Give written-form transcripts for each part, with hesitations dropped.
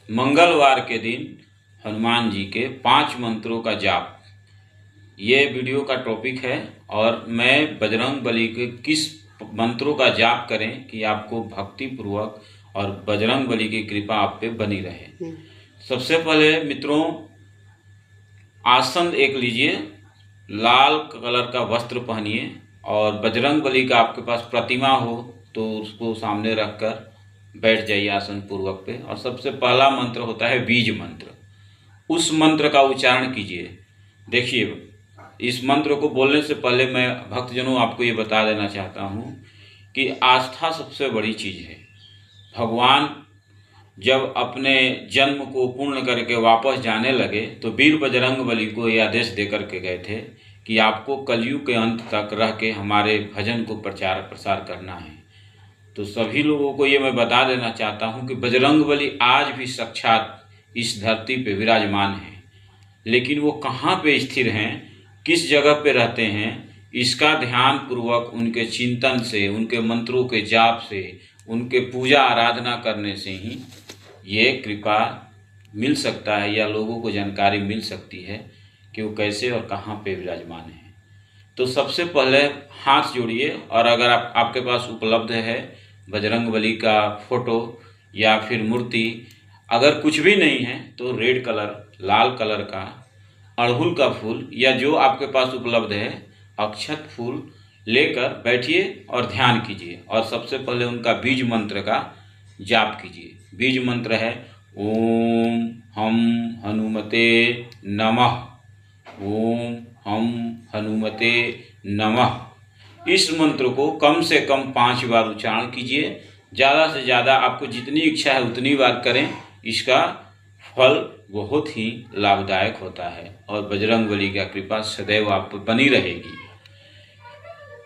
मंगलवार के दिन हनुमान जी के 5 मंत्रों का जाप, ये वीडियो का टॉपिक है। और मैं बजरंग बली के किस मंत्रों का जाप करें कि आपको भक्ति पूर्वक और बजरंग बली की कृपा आप पे बनी रहे। सबसे पहले मित्रों, आसन एक लीजिए, लाल कलर का वस्त्र पहनिए और बजरंग बली का आपके पास प्रतिमा हो तो उसको सामने रखकर बैठ जाइए आसन पूर्वक पे। और सबसे पहला मंत्र होता है बीज मंत्र, उस मंत्र का उच्चारण कीजिए। देखिए, इस मंत्र को बोलने से पहले मैं भक्तजनों आपको ये बता देना चाहता हूँ कि आस्था सबसे बड़ी चीज़ है। भगवान जब अपने जन्म को पूर्ण करके वापस जाने लगे तो वीर बजरंग बली को ये आदेश दे करके गए थे कि आपको कलयुग के अंत तक रह के हमारे भजन को प्रचार प्रसार करना है। तो सभी लोगों को ये मैं बता देना चाहता हूँ कि बजरंग बली आज भी साक्षात इस धरती पे विराजमान है, लेकिन वो कहाँ पे स्थिर हैं, किस जगह पे रहते हैं, इसका ध्यान पूर्वक उनके चिंतन से, उनके मंत्रों के जाप से, उनके पूजा आराधना करने से ही ये कृपा मिल सकता है या लोगों को जानकारी मिल सकती है कि वो कैसे और कहाँ पे विराजमान है। तो सबसे पहले हाथ जोड़िए और अगर आपके पास उपलब्ध है बजरंग बली का फोटो या फिर मूर्ति, अगर कुछ भी नहीं है तो रेड कलर, लाल कलर का अड़हुल का फूल या जो आपके पास उपलब्ध है अक्षत फूल लेकर बैठिए और ध्यान कीजिए। और सबसे पहले उनका बीज मंत्र का जाप कीजिए। बीज मंत्र है ओम हम हनुमते नमः, ओम हम हनुमते नमः। इस मंत्र को कम से कम 5 बार उच्चारण कीजिए। ज़्यादा से ज़्यादा आपको जितनी इच्छा है उतनी बार करें, इसका फल बहुत ही लाभदायक होता है और बजरंग बली का कृपा सदैव आप पर बनी रहेगी।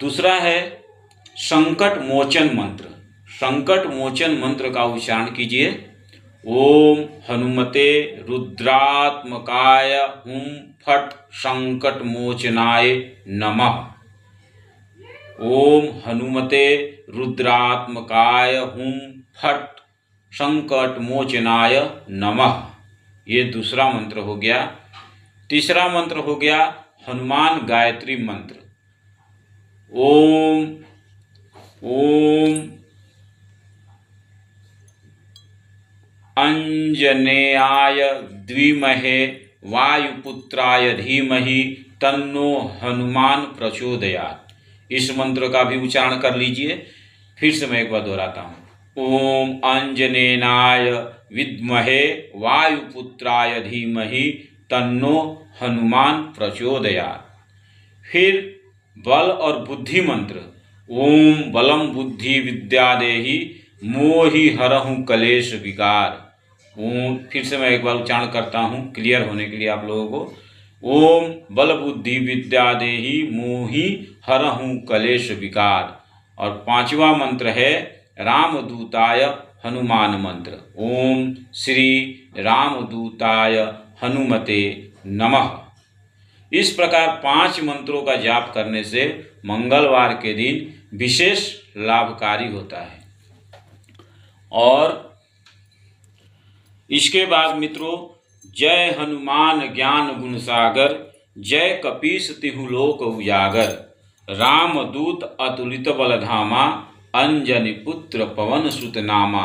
दूसरा है संकट मोचन मंत्र। संकट मोचन मंत्र का उच्चारण कीजिए। ओम हनुमते रुद्रात्मकाय हुम फट संकट मोचनाय नमः। ओम हनुमते रुद्रात्मकाय हुम फट संकट मोचनाय नमः। ये दूसरा मंत्र हो गया। तीसरा मंत्र हो गया हनुमान गायत्री मंत्र। ओम ओम अंजनेयाय द्विमहे वायुपुत्राय धीमहि तन्नो हनुमान प्रचोदयात्। इस मंत्र का भी उच्चारण कर लीजिए। फिर से मैं एक बार दोहराता हूँ। ओम अंजनेयाय विद्महे वायुपुत्राय धीमहि तन्नो हनुमान प्रचोदयात्। फिर बल और बुद्धि मंत्र। ओम बलम बुद्धि विद्या देहि मोहि हरहु कलेश विकार। ओम, फिर से मैं एक बार उच्चारण करता हूँ क्लियर होने के लिए आप लोगों को। ओम बल बुद्धि विद्या देहि मोहि हरहु कलेश विकार। और 5वां मंत्र है रामदूताय हनुमान मंत्र। ओम श्री रामदूताय हनुमते नमः। इस प्रकार 5 मंत्रों का जाप करने से मंगलवार के दिन विशेष लाभकारी होता है। और इसके बाद मित्रों, जय हनुमान ज्ञान गुण सागर, जय कपीस तिहु लोक उजागर, रामदूत अतुलित बल धामा, अंजनी पुत्र पवन सुत नामा।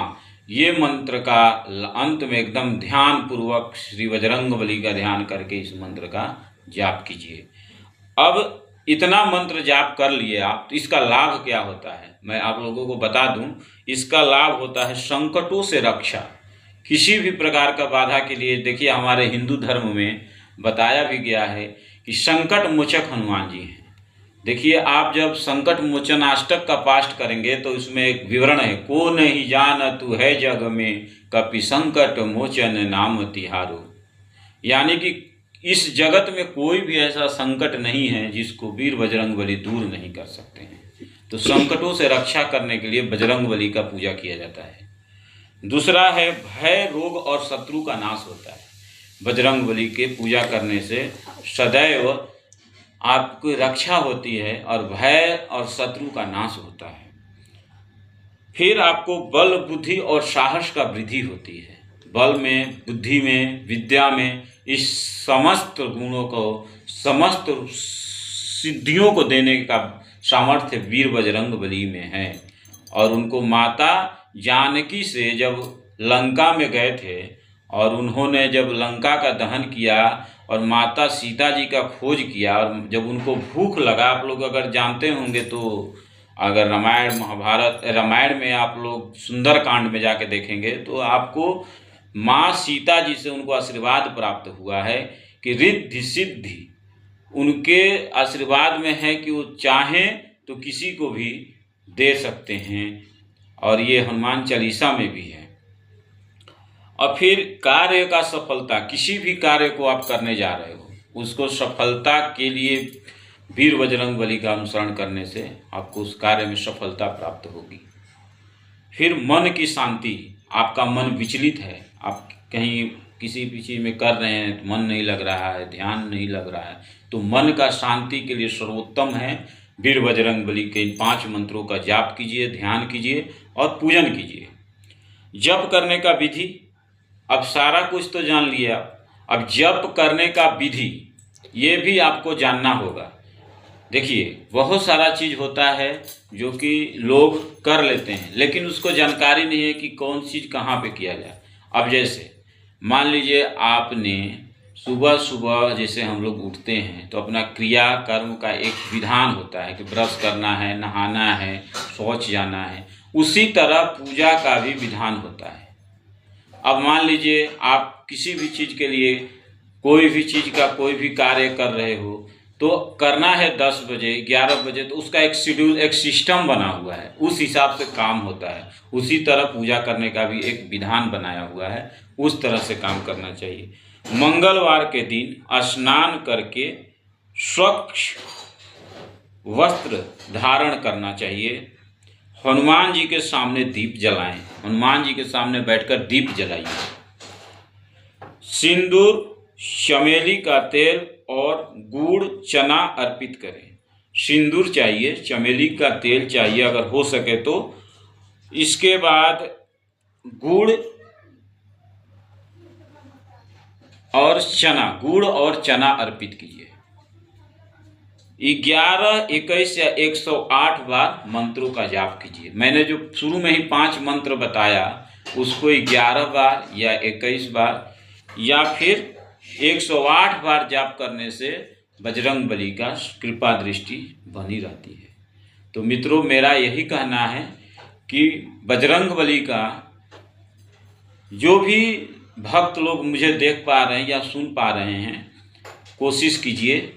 ये मंत्र का अंत में एकदम ध्यान पूर्वक श्री बजरंग बली का ध्यान करके इस मंत्र का जाप कीजिए। अब इतना मंत्र जाप कर लिए आप, तो इसका लाभ क्या होता है मैं आप लोगों को बता दूं। इसका लाभ होता है संकटों से रक्षा, किसी भी प्रकार का बाधा के लिए। देखिए, हमारे हिंदू धर्म में बताया भी गया है कि संकट मोचक हनुमान जी हैं। देखिए, आप जब संकट मोचन अष्टक का पाठ करेंगे तो इसमें एक विवरण है, को नहीं जान तू है जग में कपि संकट मोचन नाम तिहारो। यानी कि इस जगत में कोई भी ऐसा संकट नहीं है जिसको वीर बजरंग बली दूर नहीं कर सकते हैं। तो संकटों से रक्षा करने के लिए बजरंग बली का पूजा किया जाता है। दूसरा है भय रोग और शत्रु का नाश होता है। बजरंग बली के पूजा करने से सदैव आपकी रक्षा होती है और भय और शत्रु का नाश होता है। फिर आपको बल बुद्धि और साहस का वृद्धि होती है। बल में, बुद्धि में, विद्या में, इस समस्त गुणों को, समस्त सिद्धियों को देने का सामर्थ्य वीर बजरंगबली में है। और उनको माता जानकी से जब लंका में गए थे और उन्होंने जब लंका का दहन किया और माता सीता जी का खोज किया, और जब उनको भूख लगा, आप लोग अगर जानते होंगे तो अगर रामायण महाभारत, रामायण में आप लोग सुंदरकांड में जाके देखेंगे तो आपको माँ सीता जी से उनको आशीर्वाद प्राप्त हुआ है कि रिद्धि सिद्धि उनके आशीर्वाद में है कि वो चाहें तो किसी को भी दे सकते हैं, और ये हनुमान चालीसा में भी है। और फिर कार्य का सफलता, किसी भी कार्य को आप करने जा रहे हो उसको सफलता के लिए वीर बजरंगबली का अनुसरण करने से आपको उस कार्य में सफलता प्राप्त होगी। फिर मन की शांति, आपका मन विचलित है, आप कहीं किसी भी चीज़ में कर रहे हैं तो मन नहीं लग रहा है, ध्यान नहीं लग रहा है, तो मन का शांति के लिए सर्वोत्तम है वीर बजरंगबली के इन 5 मंत्रों का जाप कीजिए, ध्यान कीजिए और पूजन कीजिए। जप करने का विधि, अब सारा कुछ तो जान लिया, अब जप करने का विधि ये भी आपको जानना होगा। देखिए बहुत सारा चीज़ होता है जो कि लोग कर लेते हैं लेकिन उसको जानकारी नहीं है कि कौन चीज़ कहाँ पे किया जाए। अब जैसे मान लीजिए आपने सुबह सुबह जैसे हम लोग उठते हैं तो अपना क्रिया कर्म का एक विधान होता है कि ब्रश करना है, नहाना है, शौच जाना है, उसी तरह पूजा का भी विधान होता है। अब मान लीजिए आप किसी भी चीज़ के लिए, कोई भी चीज़ का कोई भी कार्य कर रहे हो तो करना है 10 बजे 11 बजे, तो उसका एक शेड्यूल, एक सिस्टम बना हुआ है, उस हिसाब से काम होता है। उसी तरह पूजा करने का भी एक विधान बनाया हुआ है, उस तरह से काम करना चाहिए। मंगलवार के दिन स्नान करके स्वच्छ वस्त्र धारण करना चाहिए। हनुमान जी के सामने दीप जलाएं, हनुमान जी के सामने बैठकर दीप जलाइए। सिंदूर, चमेली का तेल और गुड़ चना अर्पित करें। सिंदूर चाहिए, चमेली का तेल चाहिए अगर हो सके तो। इसके बाद गुड़ और चना अर्पित कीजिए। 11, 21 या 108 बार मंत्रों का जाप कीजिए। मैंने जो शुरू में ही 5 मंत्र बताया उसको 11 बार या 21 बार या फिर 108 बार जाप करने से बजरंगबली का कृपा दृष्टि बनी रहती है। तो मित्रों, मेरा यही कहना है कि बजरंगबली का जो भी भक्त लोग मुझे देख पा रहे हैं या सुन पा रहे हैं, कोशिश कीजिए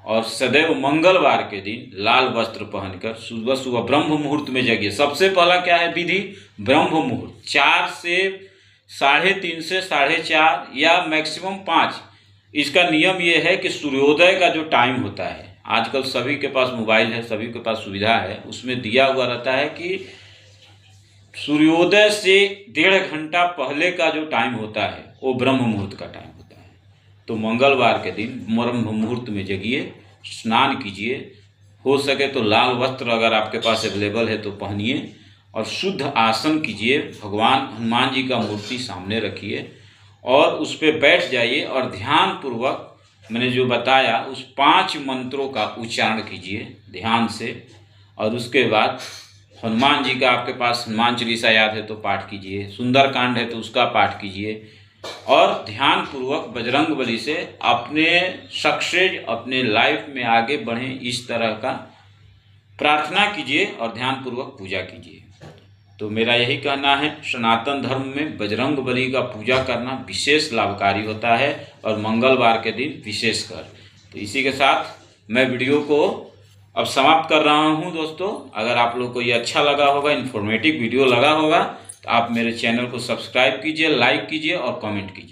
और सदैव मंगलवार के दिन लाल वस्त्र पहनकर सुबह सुबह ब्रह्म मुहूर्त में जगिए। सबसे पहला क्या है विधि? ब्रह्म मुहूर्त 4 से 3:30 से 4:30 या मैक्सिमम 5। इसका नियम ये है कि सूर्योदय का जो टाइम होता है, आजकल सभी के पास मोबाइल है, सभी के पास सुविधा है, उसमें दिया हुआ रहता है कि सूर्योदय से 1.5 घंटा पहले का जो टाइम होता है वो ब्रह्म मुहूर्त का टाइम होता है। तो मंगलवार के दिन ब्रह्म मुहूर्त में जगिए, स्नान कीजिए, हो सके तो लाल वस्त्र अगर आपके पास अवेलेबल है तो पहनिए और शुद्ध आसन कीजिए। भगवान हनुमान जी का मूर्ति सामने रखिए और उस पर बैठ जाइए और ध्यान पूर्वक मैंने जो बताया उस 5 मंत्रों का उच्चारण कीजिए ध्यान से। और उसके बाद हनुमान जी का आपके पास हनुमान चालीसा याद है तो पाठ कीजिए, सुंदरकांड है तो उसका पाठ कीजिए और ध्यान पूर्वक बजरंगबली से अपने सक्सेस, अपने लाइफ में आगे बढ़ें, इस तरह का प्रार्थना कीजिए और ध्यान पूर्वक पूजा कीजिए। तो मेरा यही कहना है, सनातन धर्म में बजरंगबली का पूजा करना विशेष लाभकारी होता है और मंगलवार के दिन विशेषकर। तो इसी के साथ मैं वीडियो को अब समाप्त कर रहा हूं दोस्तों। अगर आप लोग को ये अच्छा लगा होगा, इन्फॉर्मेटिव वीडियो लगा होगा, तो आप मेरे चैनल को सब्सक्राइब कीजिए, लाइक कीजिए और कमेंट कीजिए।